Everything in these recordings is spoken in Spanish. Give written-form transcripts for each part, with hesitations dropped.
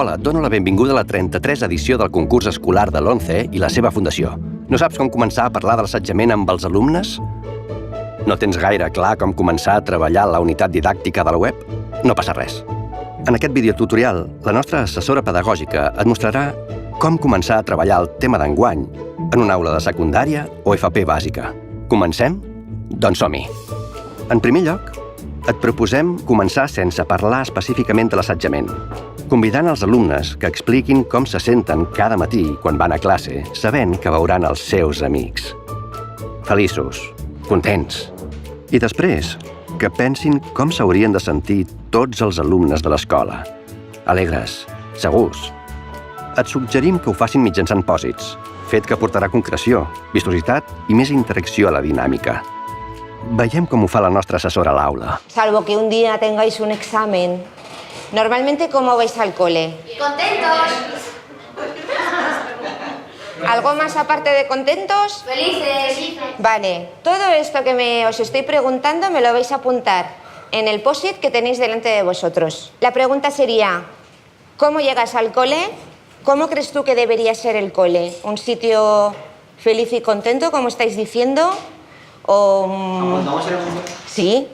Hola, et dono la benvinguda a la 33 edició del concurs escolar de l'11 i la seva fundació. No saps com començar a parlar de l'assetjament amb els alumnes? No tens gaire clar com començar a treballar la unitat didàctica de la web? No passa res. En aquest videotutorial, la nostra assessora pedagògica et mostrarà com començar a treballar el tema d'enguany en una aula de secundària o FP bàsica. Comencem? Doncs som-hi! En primer lloc, et proposem començar sense parlar específicament de l'assetjament, convidant els alumnes que expliquin com se senten cada matí quan van a classe, sabent que veuran els seus amics. Feliços, contents. I després, que pensin com s'haurien de sentir tots els alumnes de l'escola. Alegres, segurs. Et suggerim que ho facin mitjançant pòsits, fet que portarà concreció, vistositat i més interacció a la dinàmica. Veiem com ho fa la nostra assessora a l'aula. Salvo que un día tengáis un examen. Normalmente, ¿cómo vais al cole? ¡Contentos! ¿Algo más aparte de contentos? ¡Felices! Vale, todo esto que os estoy preguntando me lo vais a apuntar en el post-it que tenéis delante de vosotros. La pregunta sería, ¿cómo llegas al cole? ¿Cómo crees tú que debería ser el cole? ¿Un sitio feliz y contento, como estáis diciendo? ¿O sí,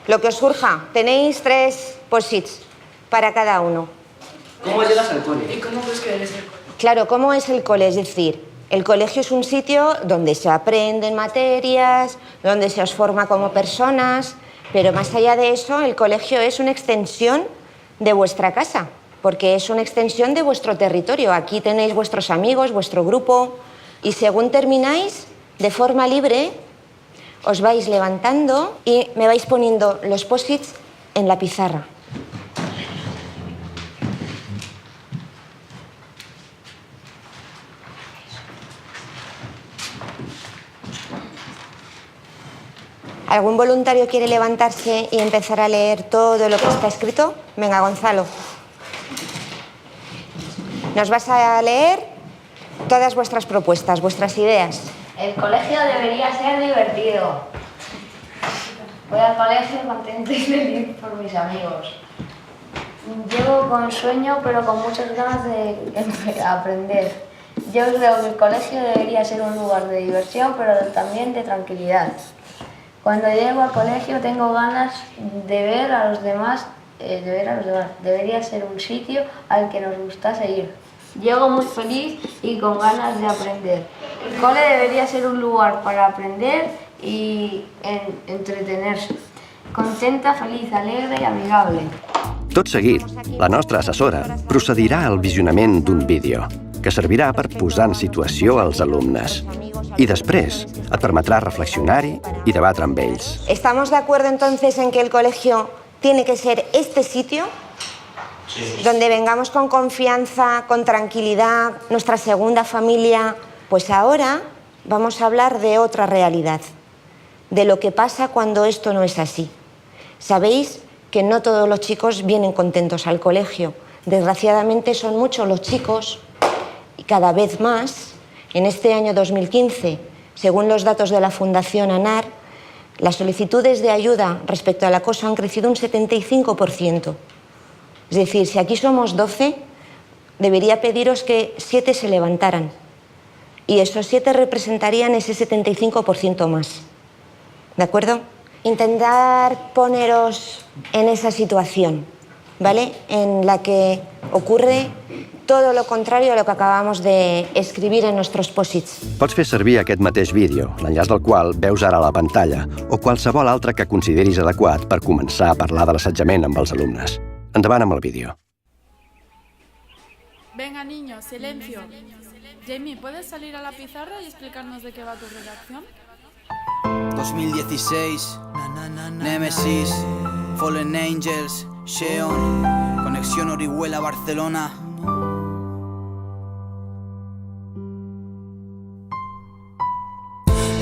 lo que os surja. Tenéis 3 post-its para cada uno. ¿Cómo llegas al cole? ¿Y cómo crees que debe ser el cole? Claro, ¿cómo es el cole? Es decir, el colegio es un sitio donde se aprenden materias, donde se os forma como personas, pero más allá de eso, el colegio es una extensión de vuestra casa, porque es una extensión de vuestro territorio. Aquí tenéis vuestros amigos, vuestro grupo, y según termináis, de forma libre, os vais levantando y me vais poniendo los post-its en la pizarra. ¿Algún voluntario quiere levantarse y empezar a leer todo lo que está escrito? Venga, Gonzalo. Nos vas a leer todas vuestras propuestas, vuestras ideas. El colegio debería ser divertido. Voy al colegio contento y feliz por mis amigos. Llego con sueño pero con muchas ganas de aprender. Yo creo que el colegio debería ser un lugar de diversión pero también de tranquilidad. Cuando llego al colegio tengo ganas de ver a los demás. Debería ser un sitio al que nos gustase ir. Llego muy feliz y con ganas de aprender. El cole debería ser un lugar para aprender y entretenerse. Contenta, feliz, alegre i amigable. Tot seguit, la nostra assessora procedirà al visionament d'un vídeo que servirà per posar en situació els alumnes. I després et permetrà reflexionar-hi i debatre amb ells. ¿Estamos de acuerdo entonces en que el colegio tiene que ser este sitio? Donde vengamos con confianza, con tranquilidad, nuestra segunda familia. Pues ahora vamos a hablar de otra realidad, de lo que pasa cuando esto no es así. Sabéis que no todos los chicos vienen contentos al colegio. Desgraciadamente son muchos los chicos, y cada vez más, en este año 2015, según los datos de la Fundación ANAR, las solicitudes de ayuda respecto al acoso han crecido un 75%. Es decir, si aquí somos 12, debería pediros que 7 se levantaran. Y esos 7 representarían ese 75% más. ¿De acuerdo? Intentar poneros en esa situación, ¿vale? En la que ocurre todo lo contrario a lo que acabamos de escribir en nuestros post-its. Pots fer servir aquest mateix vídeo, l'enllaç del qual veus ara a la pantalla, o qualsevol altre que consideris adequat per començar a parlar de l'assetjament amb els alumnes. Endavant amb el vídeo. Venga, niños, silencio. Jamie, ¿puedes salir a la pizarra y explicarnos de qué va tu redacción? 2016, Nemesis, Fallen Angels, Sheon, Conexión Orihuela, Barcelona.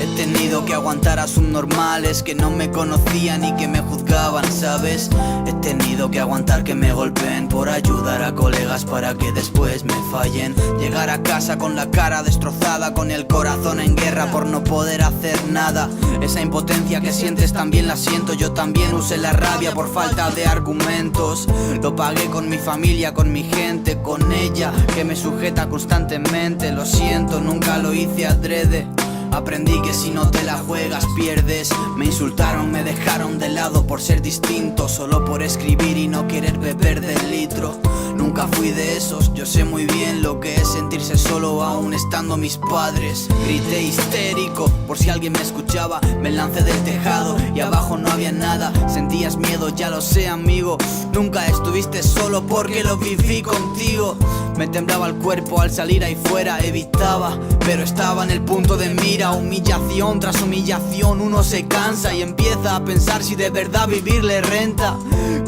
El tenido que aguantar a subnormales que no me conocían y que me juzgaban, ¿sabes? He tenido que aguantar que me golpeen por ayudar a colegas para que después me fallen. Llegar a casa con la cara destrozada, con el corazón en guerra por no poder hacer nada. Esa impotencia que sientes también la siento. Yo también usé la rabia por falta de argumentos. Lo pagué con mi familia, con mi gente, con ella que me sujeta constantemente. Lo siento, nunca lo hice adrede. Aprendí que si no te la juegas pierdes. Me insultaron, me dejaron de lado por ser distinto, solo por escribir y no querer beber del litro. Nunca fui de esos, yo sé muy bien lo que es sentirse solo aún estando mis padres. Grité histérico por si alguien me escuchaba. Me lancé del tejado y abajo no había nada. Sentías miedo, ya lo sé amigo. Nunca estuviste solo porque lo viví contigo. Me temblaba el cuerpo al salir ahí fuera, evitaba, pero estaba en el punto de mira. Humillación tras humillación, uno se cansa y empieza a pensar si de verdad vivir le renta.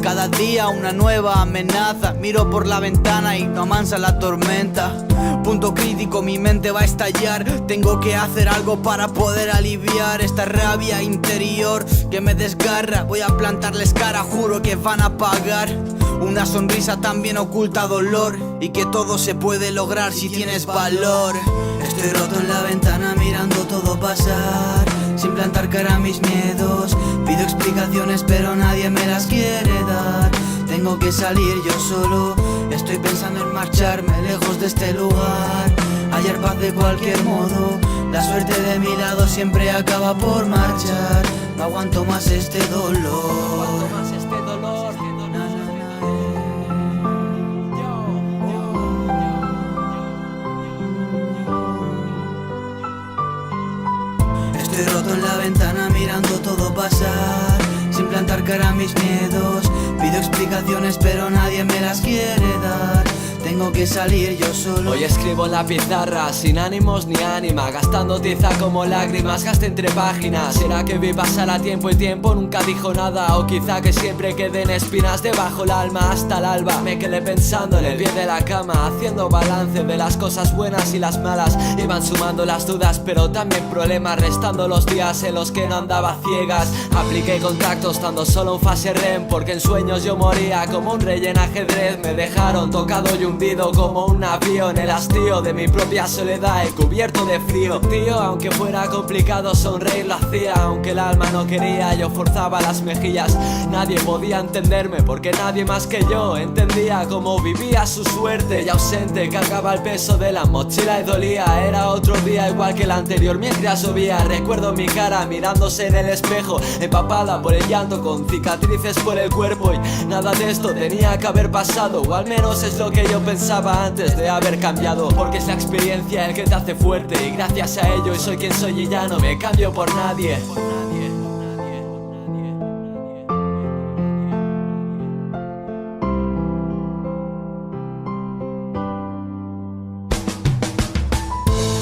Cada día una nueva amenaza, miro por la ventana y no amansa la tormenta. Punto crítico, mi mente va a estallar. Tengo que hacer algo para poder aliviar esta rabia interior que me desgarra. Voy a plantarles cara, juro que van a pagar. Una sonrisa también oculta dolor, y que todo se puede lograr si tienes valor. Estoy roto en la ventana mirando todo pasar, sin plantar cara a mis miedos. Pido explicaciones pero nadie me las quiere dar. Tengo que salir yo solo, estoy pensando en marcharme lejos de este lugar. Hallar paz de cualquier modo, la suerte de mi lado siempre acaba por marchar. No aguanto más este dolor. Estoy roto en la ventana mirando todo pasar, sin plantar cara a mis miedos. Pido explicaciones pero nadie me las quiere dar. Tengo que salir yo solo. Hoy escribo en la pizarra, sin ánimos ni ánima, gastando tiza como lágrimas, gasté entre páginas. ¿Será que vi pasar a tiempo el tiempo? Nunca dijo nada. O quizá que siempre queden espinas debajo el alma. Hasta el alba me quedé pensando en el pie de la cama, haciendo balance de las cosas buenas y las malas. Iban sumando las dudas pero también problemas, restando los días en los que no andaba ciegas. Apliqué contactos estando solo en fase REM, porque en sueños yo moría como un rey en ajedrez. Me dejaron tocado y hundido como un avión, el hastío de mi propia soledad, el cubierto de frío. Tío, aunque fuera complicado sonreír lo hacía, aunque el alma no quería, yo forzaba las mejillas. Nadie podía entenderme porque nadie más que yo entendía cómo vivía su suerte. Y ausente cargaba el peso de la mochila y dolía. Era otro día igual que el anterior mientras llovía. Recuerdo mi cara mirándose en el espejo, empapada por el llanto con cicatrices por el cuerpo. Y nada de esto tenía que haber pasado, o al menos es lo que yo pensaba antes de haber cambiado. Porque es la experiencia el que te hace fuerte, y gracias a ello soy quien soy y ya no me cambio por nadie.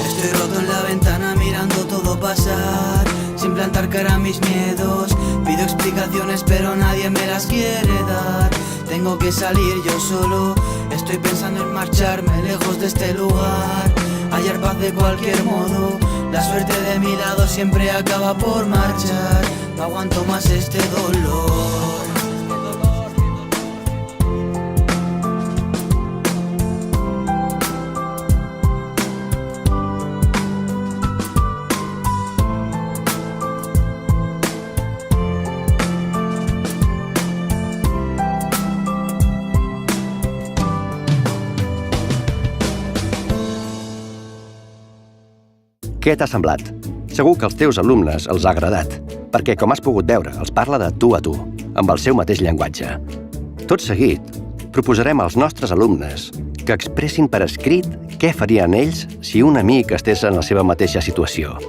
Estoy roto en la ventana mirando todo pasar, sin plantar cara a mis miedos. Pido explicaciones pero nadie me las quiere dar. Tengo que salir yo solo, estoy pensando en marcharme lejos de este lugar. Hallar paz de cualquier modo, la suerte de mi lado siempre acaba por marchar. No aguanto más este dolor. Què t'ha semblat? Segur que als teus alumnes els ha agradat, perquè, com has pogut veure, els parla de tu a tu, amb el seu mateix llenguatge. Tot seguit, proposarem als nostres alumnes que expressin per escrit què farien ells si un amic estés en la seva mateixa situació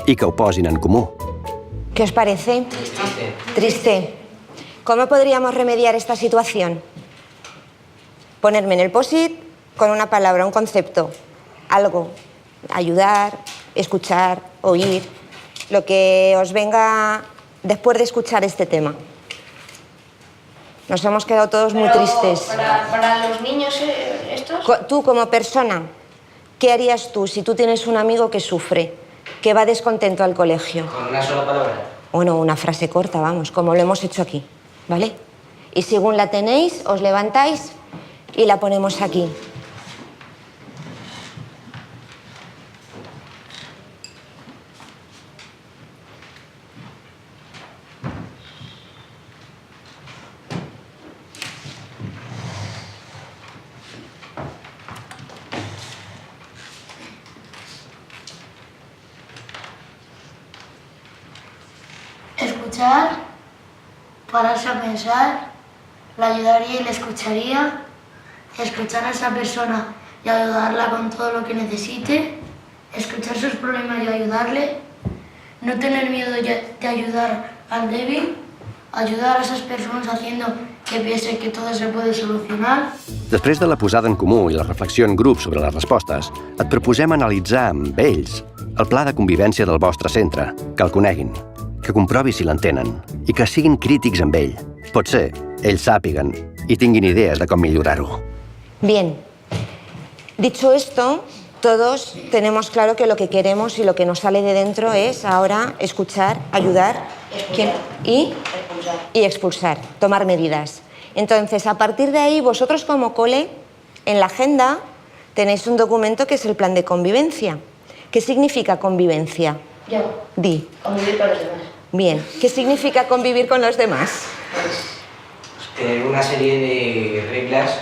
i que ho posin en comú. ¿Qué os parece? Triste. ¿Cómo podríamos remediar esta situación? Ponerme en el post-it con una palabra, un concepto, algo. Ayudar, escuchar, oír, lo que os venga después de escuchar este tema. Nos hemos quedado todos muy tristes. Para los niños estos... Tú como persona, ¿qué harías tú si tú tienes un amigo que sufre? que va descontento al colegio. Con una sola palabra. Bueno, una frase corta, vamos, como lo hemos hecho aquí, ¿vale? Y según la tenéis, os levantáis y la ponemos aquí. Escuchar, pararse a pensar, la ayudaría y la escucharía, escuchar a esa persona y ayudarla con todo lo que necesite, escuchar sus problemas y ayudarle, no tener miedo de ayudar al débil, ayudar a esas personas haciendo que piense que todo se puede solucionar. Després de la posada en comú i la reflexió en grup sobre les respostes, et proposem analitzar amb ells el pla de convivència del vostre centre, que el coneguin, que comprovi si l'entenen i que siguin crítics amb ell. Pot ser, ells sàpiguen i tinguin idees de com millorar-ho. Bien, dicho esto, todos tenemos claro que lo que queremos y lo que nos sale de dentro es ahora escuchar, ayudar y expulsar, tomar medidas. Entonces, a partir de ahí, vosotros como cole, en la agenda, tenéis un documento que es el plan de convivencia. ¿Qué significa convivencia? Yo, Di. convivir con los demás. Bien, ¿qué significa convivir con los demás? Tener una serie de reglas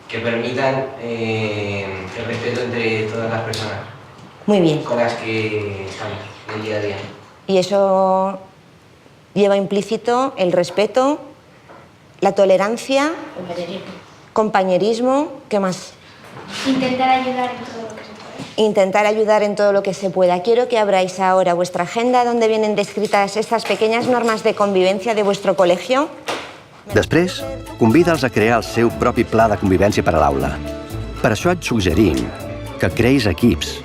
que permitan el respeto entre todas las personas Muy bien. con las que estamos en el día a día. Y eso lleva implícito el respeto, la tolerancia, compañerismo, ¿qué más? Intentar ayudar en todo lo que se puede. Intentar ayudar en todo lo que se pueda. Quiero que abráis ahora vuestra agenda donde vienen descritas estas pequeñas normas de convivencia de vuestro colegio. Després, convida'ls a crear el seu propi pla de convivència per a l'aula. Per això et suggerim que creïs equips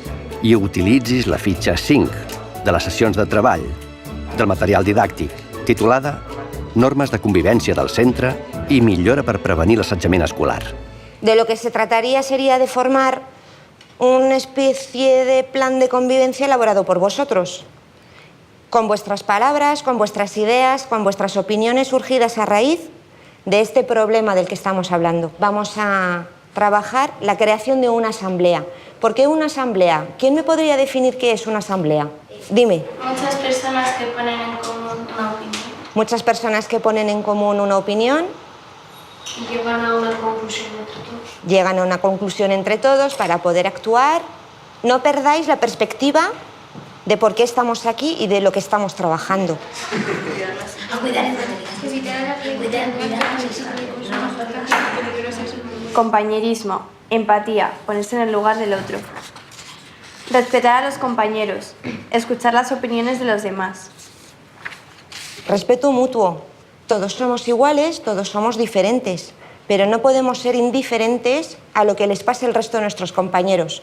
i utilitzis la fitxa 5 de les sessions de treball del material didàctic, titulada Normes de convivència del centre i millora per prevenir l'assetjament escolar. De lo que se trataría sería de formar una especie de plan de convivencia elaborado por vosotros, con vuestras palabras, con vuestras ideas, con vuestras opiniones surgidas a raíz de este problema del que estamos hablando. Vamos a trabajar la creación de una asamblea. ¿Por qué una asamblea? ¿Quién me podría definir qué es una asamblea? Dime. Muchas personas que ponen en común una opinión Muchas personas que ponen en común una opinión y llegan a una conclusión entre todos. llegan a una conclusión entre todos para poder actuar. No perdáis la perspectiva de por qué estamos aquí y de lo que estamos trabajando. Compañerismo, empatía, ponerse en el lugar del otro. Respetar a los compañeros, escuchar las opiniones de los demás. Respeto mutuo. Todos somos iguales, todos somos diferentes, pero no podemos ser indiferentes a lo que les pasa al resto de nuestros compañeros.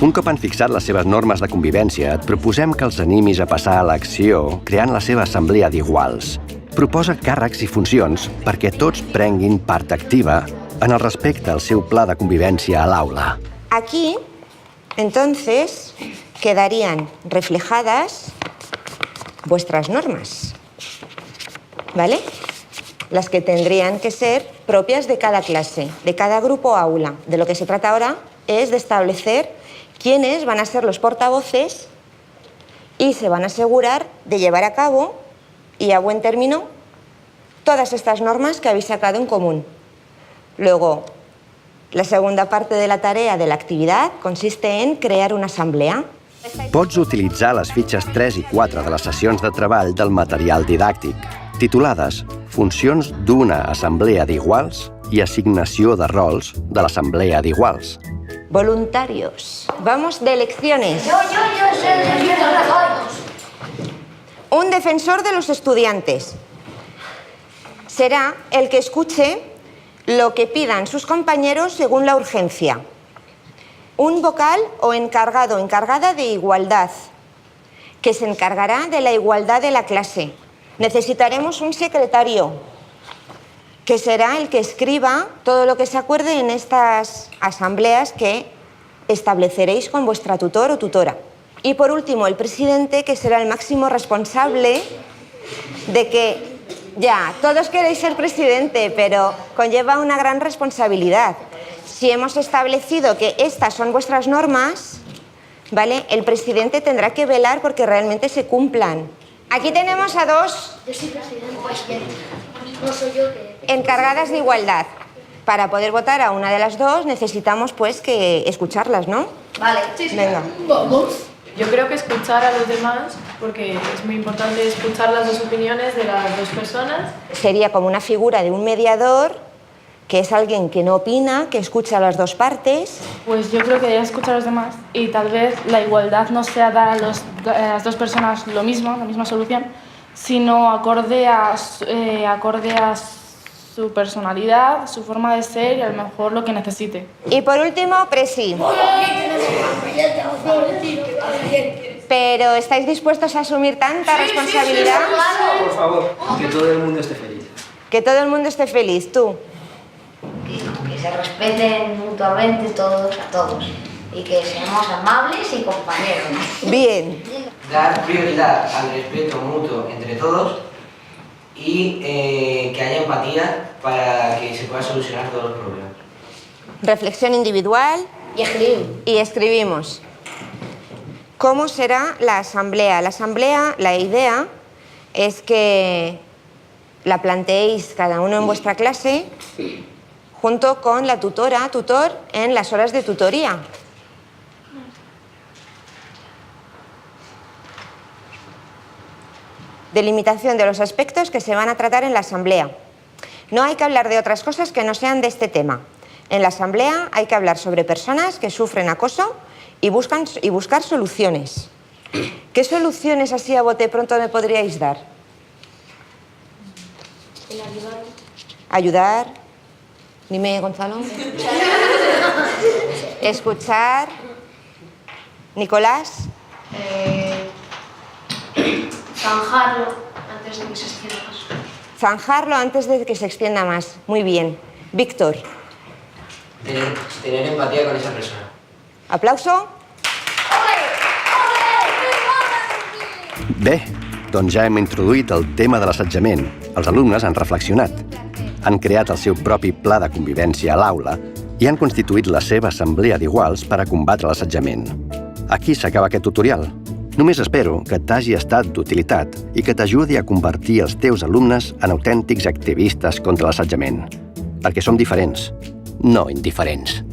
Un cop han fixat les seves normes de convivència, et proposem que els animis a passar a l'acció creant la seva assemblea d'iguals. Proposa càrrecs i funcions perquè tots prenguin part activa en el respecte al seu pla de convivència a l'aula. Aquí, entonces, quedarían reflejadas vuestras normas, ¿vale? Las que tendrían que ser propias de cada clase, de cada grupo o aula. De lo que se trata ahora es de establecer quiénes van a ser los portavoces y se van a asegurar de llevar a cabo y a buen término todas estas normas que habéis sacado en común. Luego, la segunda parte de la tarea de la actividad consiste en crear una asamblea. Pots utilitzar les fitxes 3 i 4 de les sessions de treball del material didàctic, titulades Funcions d'una assemblea d'iguals i assignació de rols de l'assemblea d'iguals. Voluntarios. Vamos de elecciones. Yo soy el defensor de todos. Un defensor de los estudiantes será el que escuche lo que pidan sus compañeros según la urgencia. Un vocal o encargado o encargada de igualdad, que se encargará de la igualdad de la clase. Necesitaremos un secretario, que será el que escriba todo lo que se acuerde en estas asambleas que estableceréis con vuestra tutor o tutora. Y por último, el presidente, que será el máximo responsable de que, ya, todos queréis ser presidente, pero conlleva una gran responsabilidad. Si hemos establecido que estas son vuestras normas, ¿vale? El presidente tendrá que velar porque realmente se cumplan. Aquí tenemos a dos Yo soy presidente. No soy yo que... encargadas de igualdad. Para poder votar a una de las dos necesitamos pues que escucharlas, ¿no? Vale. Venga. Yo creo que escuchar a los demás, porque es muy importante escuchar las dos opiniones de las dos personas. Sería como una figura de un mediador, que es alguien que no opina, que escucha a las dos partes. Pues yo creo que debería escuchar a los demás y tal vez la igualdad no sea dar a las dos personas lo mismo, la misma solución, sino acorde a su personalidad, su forma de ser y a lo mejor lo que necesite. Y por último, Presi. Pero ¿estáis dispuestos a asumir tanta responsabilidad? Por favor, que todo el mundo esté feliz. Que todo el mundo esté feliz, tú. Que se respeten mutuamente todos a todos y que seamos amables y compañeros. Bien. Dar prioridad al respeto mutuo entre todos y que haya empatía para que se puedan solucionar todos los problemas. Reflexión individual. Y escribimos. ¿Cómo será la asamblea? La asamblea, la idea es que la planteéis cada uno en vuestra clase junto con la tutora, tutor, en las horas de tutoría. Delimitación de los aspectos que se van a tratar en la asamblea. No hay que hablar de otras cosas que no sean de este tema. En la asamblea hay que hablar sobre personas que sufren acoso y buscar soluciones. ¿Qué soluciones así a bote pronto me podríais dar? Ayudar. Dime, Gonzalo. Escuchar. Nicolás. Zanjarlo antes de que se extienda más. Zanjarlo antes de que se extienda más. Muy bien. Víctor. Tener empatía con esa persona. Aplauso. Bé, doncs ja hem introduït el tema de l'assetjament. Els alumnes han reflexionat, han creat el seu propi pla de convivència a l'aula i han constituït la seva assemblea d'iguals per a combatre l'assetjament. Aquí s'acaba aquest tutorial. Només espero que t'hagi estat d'utilitat i que t'ajudi a convertir els teus alumnes en autèntics activistes contra l'assetjament. Perquè som diferents, no indiferents.